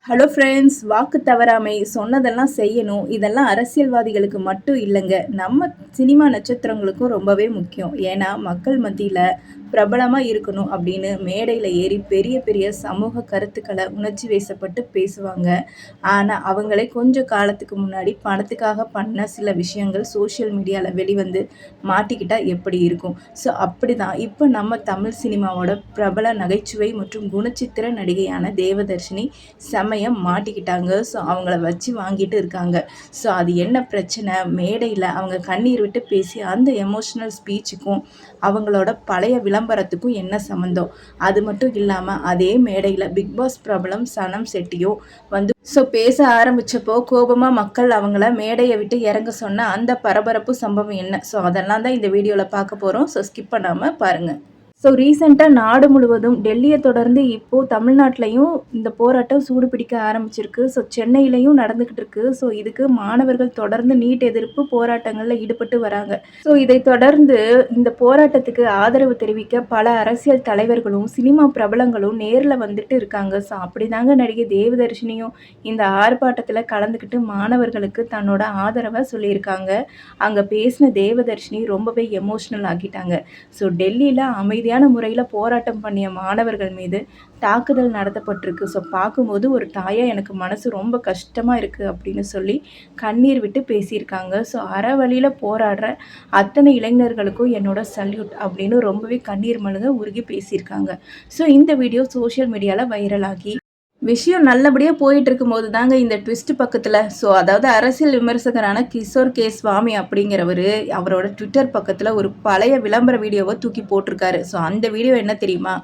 Hello friends, வாக்கு தவறாமை, சொன்னதெல்லாம் செய்யணும். இதெல்லாம் அரசியல்வாதிகளுக்கு மட்டும் இல்லைங்க. நம்ம சினிமா நட்சத்திரங்களுக்கும் ரொம்பவே முக்கியம். ஏன்னா மக்கள் மத்தியில் பிரபலமாக இருக்கணும் அப்படின்னு மேடையில் ஏறி பெரிய பெரிய சமூக கருத்துக்களை உணர்ச்சி வசப்பட்டு பேசுவாங்க. ஆனால் அவங்களே கொஞ்சம் காலத்துக்கு முன்னாடி பணத்துக்காக பண்ண சில விஷயங்கள் சோஷியல் மீடியாவில் வெளிவந்து மாட்டிக்கிட்டால் எப்படி இருக்கும்? ஸோ அப்படி தான் இப்போ நம்ம தமிழ் சினிமாவோட பிரபல நகைச்சுவை மற்றும் குணச்சித்திர நடிகையான தேவதர்ஷினி செம்மையாக மாட்டிக்கிட்டாங்க. ஸோ அவங்கள வச்சு வாங்கிட்டு இருக்காங்க. ஸோ அது என்ன பிரச்சனை? மேடையில் அவங்க கண்ணீர் விட்டு பேசி அந்த எமோஷ்னல் ஸ்பீச்சுக்கும் அவங்களோட பழைய விளம்பரத்துக்கும் என்ன சம்மந்தம்? அது மட்டும் இல்லாமல் அதே மேடையில் பிக் பாஸ் பிரபலம் சனம் செட்டியும் வந்து பேச ஆரம்பித்தப்போ கோபமாக மக்கள் அவங்கள மேடையை விட்டு இறங்க சொன்ன அந்த பரபரப்பு சம்பவம் என்ன? அதெல்லாம் தான் இந்த வீடியோவில் பார்க்க போகிறோம். ஸ்கிப் பண்ணாமல் பாருங்கள். ரீசெண்டாக நாடு முழுவதும் டெல்லியை தொடர்ந்து இப்போது தமிழ்நாட்டிலையும் இந்த போராட்டம் சூடு பிடிக்க ஆரம்பிச்சிருக்கு. சென்னையிலையும் நடந்துக்கிட்டு இருக்கு. இதுக்கு மாணவர்கள் தொடர்ந்து நீட் எதிர்ப்பு போராட்டங்களில் ஈடுபட்டு வராங்க. இதை தொடர்ந்து இந்த போராட்டத்துக்கு ஆதரவு தெரிவிக்க பல அரசியல் தலைவர்களும் சினிமா பிரபலங்களும் நேரில் வந்துட்டு இருக்காங்க. அப்படிதாங்க நடிகை தேவதர்ஷினியும் இந்த ஆர்ப்பாட்டத்தில் கலந்துக்கிட்டு மாணவர்களுக்கு தன்னோட ஆதரவை சொல்லியிருக்காங்க. அங்கே பேசின தேவதர்ஷினி ரொம்பவே எமோஷ்னல் ஆகிட்டாங்க. டெல்லியில் அமைதியான முறையில் போராட்டம் பண்ணிய மாணவர்கள் மீது தாக்குதல் நடத்தப்பட்டிருக்கு. பார்க்கும்போது ஒரு தாயா எனக்கு மனசு ரொம்ப கஷ்டமாக இருக்குது அப்படின்னு சொல்லி கண்ணீர் விட்டு பேசியிருக்காங்க. அற வழியில் போராடுற அத்தனை இளைஞர்களுக்கும் என்னோட சல்யூட் அப்படின்னு ரொம்பவே கண்ணீர் மல்க உருகி பேசியிருக்காங்க. இந்த வீடியோ சோஷியல் மீடியாவில் வைரலாகி விஷயம் நல்லபடியாக போயிட்டு இருக்கும்போது தாங்க இந்த ட்விஸ்ட் பக்கத்தில் அதாவது அரசியல் விமர்சகரான கிஷோர் கே சுவாமி அப்படிங்கிறவர் அவரோட ட்விட்டர் பக்கத்தில் ஒரு பழைய விளம்பர வீடியோவை தூக்கி போட்டிருக்காரு. அந்த வீடியோ என்ன தெரியுமா?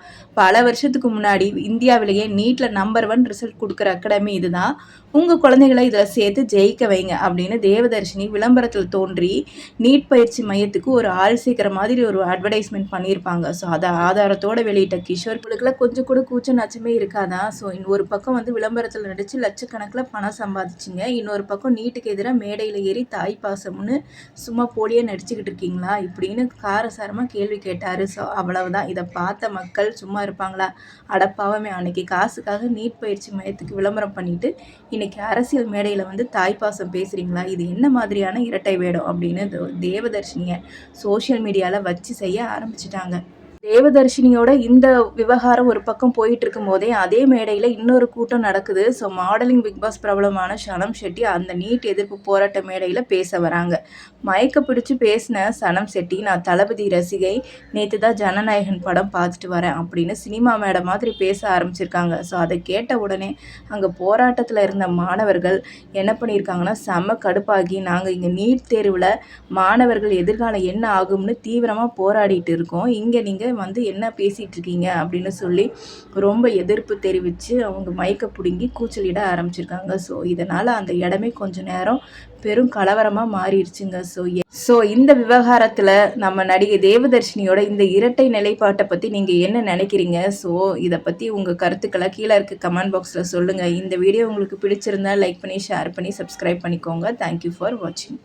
பல வருஷத்துக்கு முன்னாடி இந்தியாவிலேயே நீட்டில் நம்பர் 1 ரிசல்ட் கொடுக்குற அகாடமி இதுதான், உங்கள் குழந்தைகளை இதில் சேர்த்து ஜெயிக்க வைங்க அப்படின்னு தேவதர்ஷினி விளம்பரத்தில் தோன்றி நீட் பயிற்சி மையத்துக்கு ஒரு ஆள் சேர்க்குற மாதிரி ஒரு அட்வர்டைஸ்மெண்ட் பண்ணியிருப்பாங்க. அதை ஆதாரத்தோடு வெளியிட்ட கிஷோர் குழுக்கெல்லாம் கொஞ்சம் கூட கூச்ச நச்சமே இருக்காதான். ஒரு பக்கம் விளம்பரத்தில் நடித்து லட்சக்கணக்கில் பணம் சம்பாதிச்சிங்க, இன்னொரு பக்கம் நீட்டுக்கு எதிராக மேடையில் ஏறி தாய் பாசம்னு சும்மா போலியே நடிச்சுக்கிட்டு இருக்கீங்களா இப்படின்னு காரசாரமாக கேள்வி கேட்டார். அவ்வளவுதான். இதை பார்த்த மக்கள் சும்மா இருப்பாங்களா? அடப்பாவமே, அன்னைக்கு காசுக்காக நீட் பயிற்சி மையத்துக்கு விளம்பரம் பண்ணிட்டு இன்னைக்கு அரசியல் மேடையில் தாய்ப்பாசம் பேசுகிறீங்களா? இது என்ன மாதிரியான இரட்டை வேடம் அப்படின்னு தேவதர்ஷினியை சோஷியல் மீடியாவில் வச்சு செய்ய ஆரம்பிச்சிட்டாங்க. தேவதர்ஷினியோட இந்த விவகாரம் ஒரு பக்கம் போயிட்டு இருக்கும் போதே அதே மேடையில் இன்னொரு கூட்டம் நடக்குது. மாடலிங் பிக் பாஸ் பிரபலமான சனம் செட்டி அந்த நீட் எதிர்ப்பு போராட்ட மேடையில் பேச வராங்க. மயக்க பிடிச்சு பேசின சனம் செட்டி, நான் தளபதி ரசிகை, நேற்று தான் ஜனநாயகன் படம் பார்த்துட்டு வரேன் அப்படின்னு சினிமா மேடை மாதிரி பேச ஆரம்பிச்சிருக்காங்க. அதை கேட்ட உடனே அங்கே போராட்டத்தில் இருந்த மாணவர்கள் என்ன பண்ணியிருக்காங்கன்னா செம்ம கடுப்பாகி, நாங்கள் இங்கே நீட் தேர்வில் மாணவர்கள் எதிர்காலம் என்ன ஆகும்னு தீவிரமாக போராடிட்டு இருக்கோம், இங்கே நீங்கள் என்ன பேசிகிட்டு இருக்கீங்க அப்படின்னு சொல்லி ரொம்ப எதிர்ப்பு தெரிவித்து அவங்க மயக்க பிடுங்கி கூச்சலிட ஆரம்பிச்சிருக்காங்க. இதனால் அந்த இடமே கொஞ்ச நேரம் பெரும் கலவரமாக மாறிடுச்சுங்க. இந்த விவகாரத்தில் நம்ம நடிகை தேவதர்ஷினியோட இந்த இரட்டை நிலைப்பாட்டை பற்றி நீங்கள் என்ன நினைக்கிறீங்க? இதை பற்றி உங்கள் கருத்துக்களை கீழே இருக்க கமெண்ட் பாக்ஸில் சொல்லுங்கள். இந்த வீடியோ உங்களுக்கு பிடிச்சிருந்தா லைக் பண்ணி ஷேர் பண்ணி சப்ஸ்கிரைப் பண்ணிக்கோங்க. தேங்க்யூ ஃபார் வாட்சிங்.